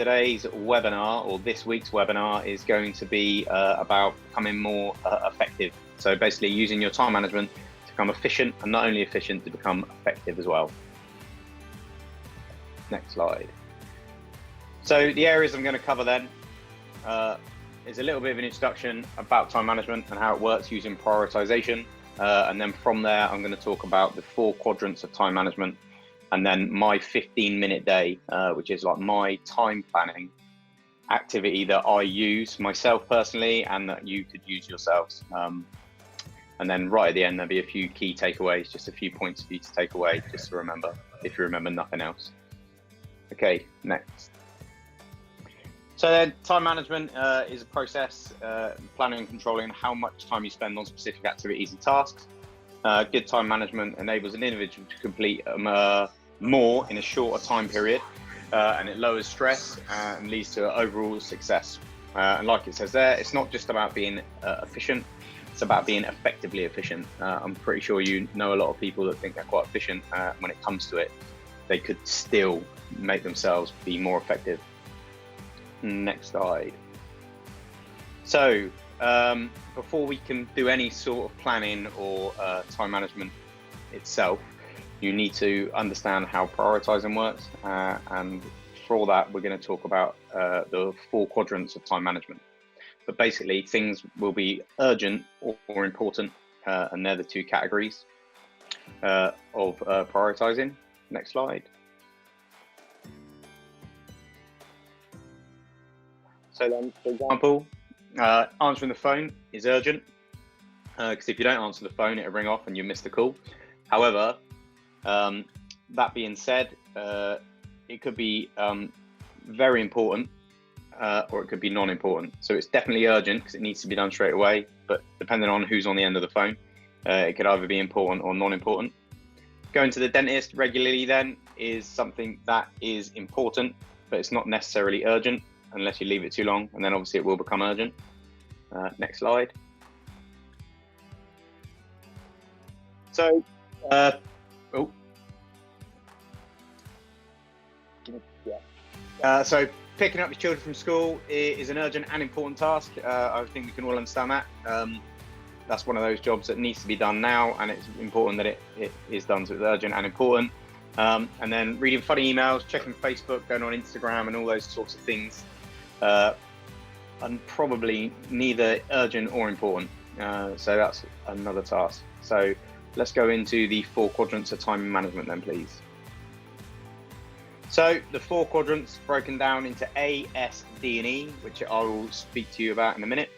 today's webinar, or this week's webinar, is going to be about becoming more effective. So basically using your time management to become efficient, and not only efficient, to become effective as well. Next slide. So the areas I'm going to cover then is a little bit of an introduction about time management and how it works using prioritization. And then from there, I'm going to talk about the 4 quadrants of time management, and then my 15-minute day, which is like my time planning activity that I use myself personally and that you could use yourselves. And then right at the end, there'll be a few key takeaways, just a few points for you to take away, just to remember, if you remember nothing else. Okay, next. So then time management is a process, planning and controlling how much time you spend on specific activities and tasks. Good time management enables an individual to complete more in a shorter time period, and it lowers stress and leads to overall success. And like it says there, it's not just about being efficient, it's about being effectively efficient. I'm pretty sure you know a lot of people that think they're quite efficient. When it comes to it, they could still make themselves be more effective. Next slide. So before we can do any sort of planning or time management itself, you need to understand how prioritizing works, and for all that, we're going to talk about the 4 quadrants of time management. But basically, things will be urgent or important, and they're the 2 categories of prioritizing. Next slide. So then, for example, answering the phone is urgent, because if you don't answer the phone, it'll ring off and you miss the call. However, that being said, it could be very important, or it could be non-important. So it's definitely urgent because it needs to be done straight away, but depending on who's on the end of the phone, it could either be important or non-important. Going to the dentist regularly then is something that is important, but it's not necessarily urgent unless you leave it too long, and then obviously it will become urgent. Next slide. So, so picking up your children from school is an urgent and important task. I think we can all understand that. That's one of those jobs that needs to be done now, and it's important that it is done, so it's urgent and important. And then reading funny emails, checking Facebook, going on Instagram, and all those sorts of things, and probably neither urgent or important. So that's another task. So let's go into the 4 quadrants of time management then, please. So the 4 quadrants broken down into A, S, D, and E, which I will speak to you about in a minute.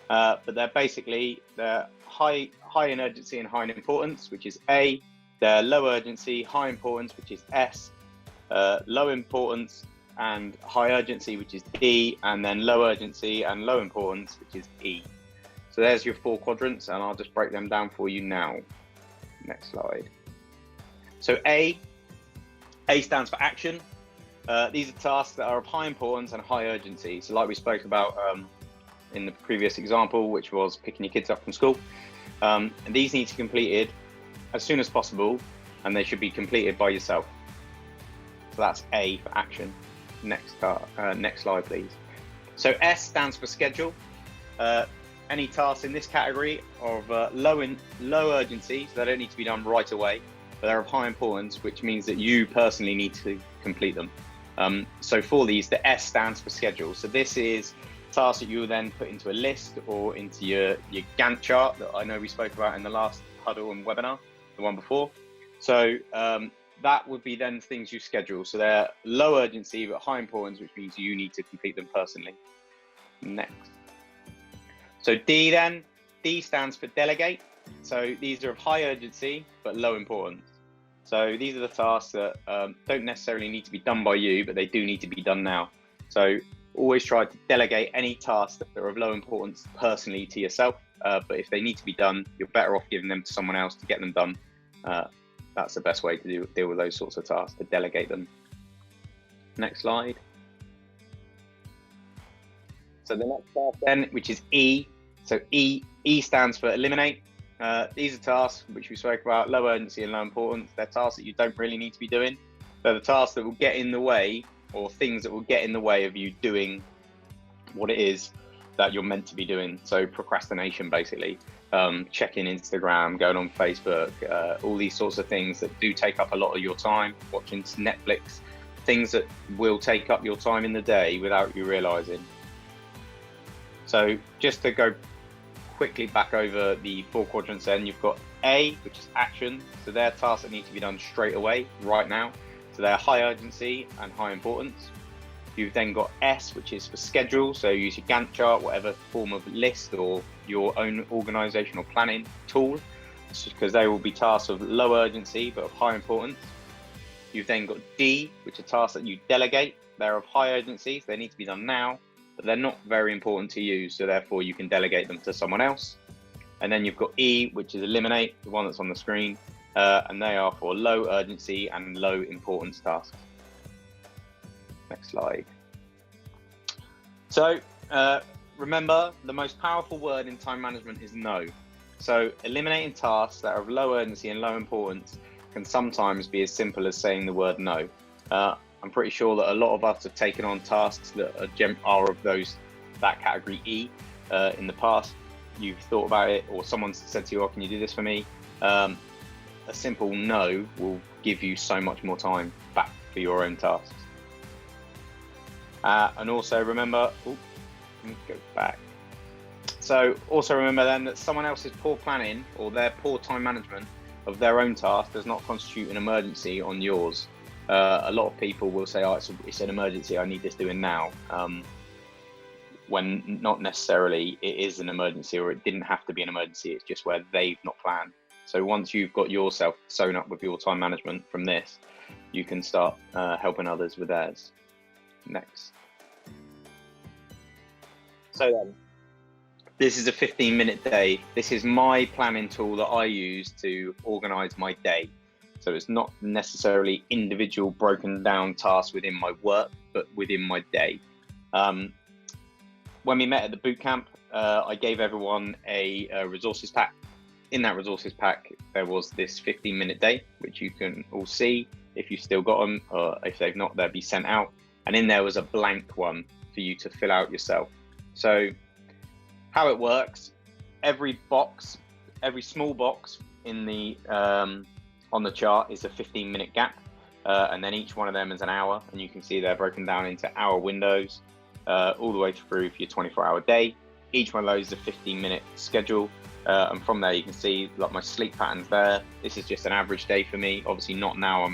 But they're high in urgency and high in importance, which is A. They're low urgency, high importance, which is S. Low importance and high urgency, which is D, and then low urgency and low importance, which is E. So there's your 4 quadrants, and I'll just break them down for you now. Next slide. So A stands for action. These are tasks that are of high importance and high urgency. So like we spoke about in the previous example, which was picking your kids up from school. And these need to be completed as soon as possible, and they should be completed by yourself. So that's A for action. Next slide, please. So S stands for schedule. Any tasks in this category are of low urgency, so they don't need to be done right away, but they're of high importance, which means that you personally need to complete them. So for these, the S stands for schedule. So this is tasks that you will then put into a list or into your Gantt chart that I know we spoke about in the last huddle and webinar, the one before. So that would be then things you schedule. So they're low urgency but high importance, which means you need to complete them personally. Next. So D then, D stands for delegate. So these are of high urgency but low importance. So these are the tasks that don't necessarily need to be done by you, but they do need to be done now. So always try to delegate any tasks that are of low importance personally to yourself. But if they need to be done, you're better off giving them to someone else to get them done. That's the best way to deal with those sorts of tasks, to delegate them. Next slide. So the next task then, which is E. So E stands for eliminate. These are tasks which we spoke about, low urgency and low importance. They're tasks that you don't really need to be doing. They're the tasks that will get in the way or things that will get in the way of you doing what it is that you're meant to be doing. So procrastination, basically, checking Instagram, going on Facebook, all these sorts of things that do take up a lot of your time, watching Netflix, things that will take up your time in the day without you realizing. So just to go quickly back over the 4 quadrants, then you've got A, which is action. So they're tasks that need to be done straight away, right now. So they're high urgency and high importance. You've then got S, which is for schedule. So use your Gantt chart, whatever form of list or your own organizational planning tool, because they will be tasks of low urgency but of high importance. You've then got D, which are tasks that you delegate. They're of high urgency, so they need to be done now, but they're not very important to you, so therefore you can delegate them to someone else. And then you've got E, which is eliminate, the one that's on the screen, and they are for low urgency and low importance tasks. Next slide. So remember, the most powerful word in time management is no. So eliminating tasks that are of low urgency and low importance can sometimes be as simple as saying the word no. I'm pretty sure that a lot of us have taken on tasks that are of that category E in the past. You've thought about it, or someone's said to you, "Oh, can you do this for me?" A simple no will give you so much more time back for your own tasks. And also remember, let me go back. So also remember then that someone else's poor planning or their poor time management of their own task does not constitute an emergency on yours. A lot of people will say, "Oh, it's an emergency, I need this doing now," when not necessarily it is an emergency, or it didn't have to be an emergency, it's just where they've not planned. So once you've got yourself sewn up with your time management from this, you can start helping others with theirs. Next. So then, this is a 15-minute day. This is my planning tool that I use to organize my day. So it's not necessarily individual broken down tasks within my work, but within my day. When we met at the boot camp, I gave everyone a resources pack. In that resources pack, there was this 15-minute day, which you can all see if you've still got them, or if they've not, they'll be sent out. And in there was a blank one for you to fill out yourself. So how it works, every small box in the on the chart is a 15-minute gap, and then each one of them is an hour, and you can see they're broken down into hour windows all the way through for your 24-hour day. Each one of those is a 15-minute schedule, and from there you can see like my sleep patterns there. This is just an average day for me. Obviously not now,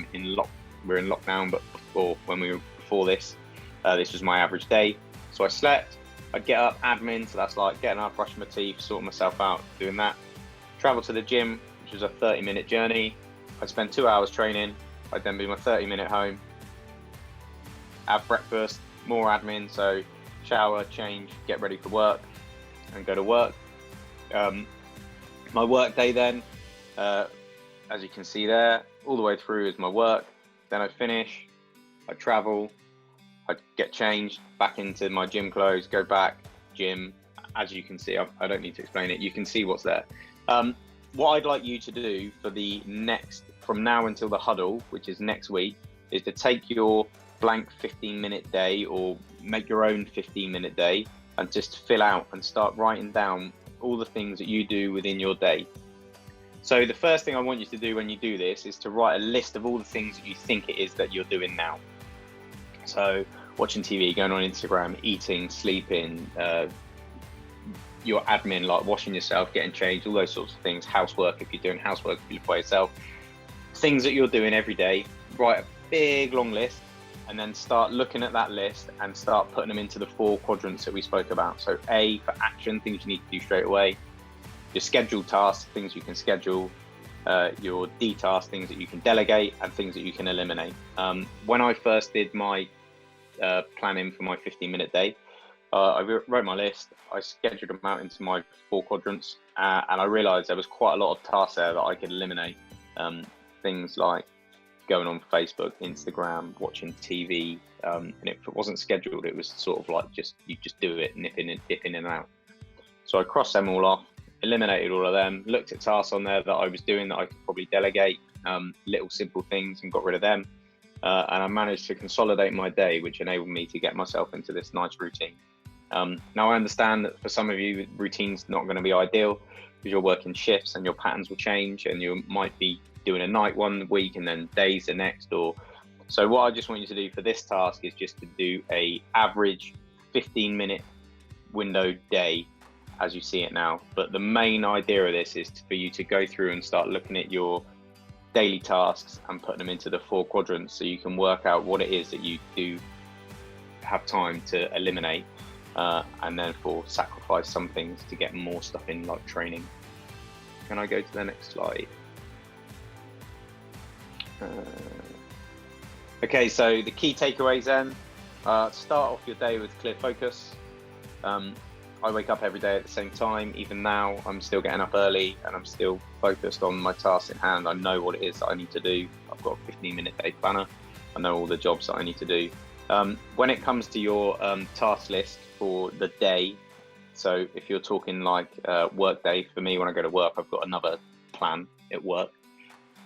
we're in lockdown, but before this was my average day. So I slept, I'd get up, admin, so that's like getting up, brushing my teeth, sorting myself out, doing that. Travel to the gym, which was a 30-minute journey. I'd spend 2 hours training. I'd then do my 30-minute home, have breakfast, more admin, so shower, change, get ready for work, and go to work. My work day then, as you can see there, all the way through is my work. Then I'd finish, I'd travel, I'd get changed back into my gym clothes, go back, gym. As you can see, I don't need to explain it. You can see what's there. What I'd like you to do for the from now until the huddle, which is next week, is to take your blank 15-minute day, or make your own 15-minute day, and just fill out and start writing down all the things that you do within your day. So the first thing I want you to do when you do this is to write a list of all the things that you think it is that you're doing now. So watching TV, going on Instagram, eating, sleeping, your admin, like washing yourself, getting changed, all those sorts of things, housework if you're doing housework, if you live by yourself, things that you're doing every day. Write a big long list, and then start looking at that list and start putting them into the 4 quadrants that we spoke about. So A for action, things you need to do straight away. Your scheduled tasks, things you can schedule. Your D tasks, things that you can delegate, and things that you can eliminate. When I first did my planning for my 15-minute day, I wrote my list, I scheduled them out into my 4 quadrants, and I realized there was quite a lot of tasks there that I could eliminate. Things like going on Facebook, Instagram, watching TV, and if it wasn't scheduled, it was sort of like you just do it, dip in and out. So I crossed them all off, eliminated all of them, looked at tasks on there that I was doing that I could probably delegate, little simple things, and got rid of them. and I managed to consolidate my day, which enabled me to get myself into this nice routine. Now I understand that for some of you, routine's not going to be ideal because you're working shifts and your patterns will change, and you might be doing a night one week and then days the next. So what I just want you to do for this task is just to do a average 15-minute window day as you see it now. But the main idea of this is for you to go through and start looking at your daily tasks and put them into the 4 quadrants, so you can work out what it is that you do have time to eliminate, and therefore sacrifice some things to get more stuff in, like training. Can I go to the next slide? Okay, so the key takeaways then, start off your day with clear focus. I wake up every day at the same time. Even now, I'm still getting up early and I'm still focused on my tasks in hand. I know what it is that I need to do. I've got a 15-minute day planner. I know all the jobs that I need to do. When it comes to your task list for the day, so if you're talking like work day, for me, when I go to work, I've got another plan at work.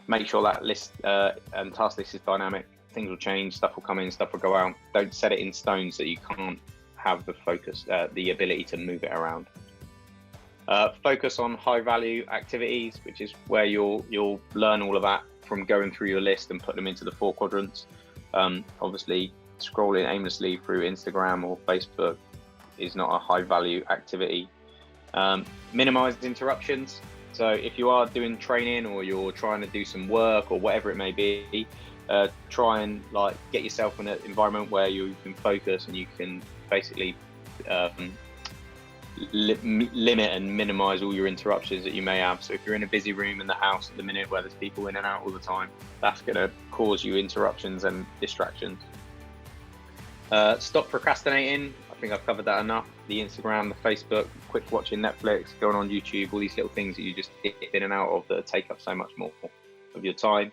Make sure that list and task list is dynamic. Things will change, stuff will come in, stuff will go out. Don't set it in stone so you can't have the focus, the ability to move it around. Focus on high value activities, which is where you'll learn all of that from going through your list and put them into the 4 quadrants. Obviously, scrolling aimlessly through Instagram or Facebook is not a high value activity. Minimize interruptions. So if you are doing training or you're trying to do some work or whatever it may be, try and like get yourself in an environment where you can focus and you can basically limit and minimize all your interruptions that you may have. So if you're in a busy room in the house at the minute where there's people in and out all the time, that's going to cause you interruptions and distractions. Stop procrastinating. I think I've covered that enough. The Instagram, the Facebook, quick watching Netflix, going on YouTube, all these little things that you just dip in and out of that take up so much more of your time.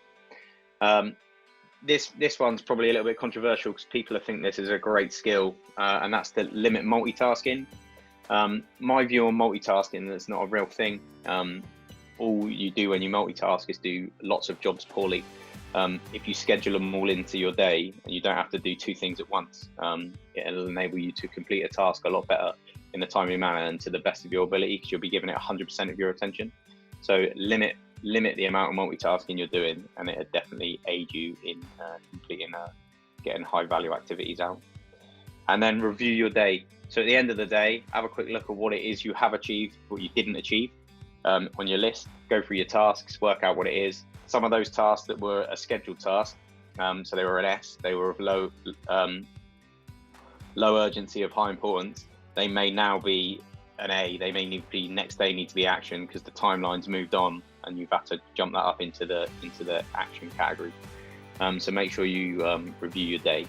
This one's probably a little bit controversial because people think this is a great skill, and that's to limit multitasking. My view on multitasking, that's not a real thing. All you do when you multitask is do lots of jobs poorly. If you schedule them all into your day and you don't have to do 2 things at once, it'll enable you to complete a task a lot better in a timely manner and to the best of your ability, because you'll be giving it 100% of your attention. So limit the amount of multitasking you're doing, and it'll definitely aid you in completing getting high value activities out. And then review your day. So at the end of the day, have a quick look at what it is you have achieved, what you didn't achieve on your list. Go through your tasks, work out what it is. Some of those tasks that were a scheduled task, so they were an S, they were of low urgency, of high importance. They may now be an A. They may need to be next day, need to be action because the timeline's moved on and you've had to jump that up into the action category. So make sure you review your day.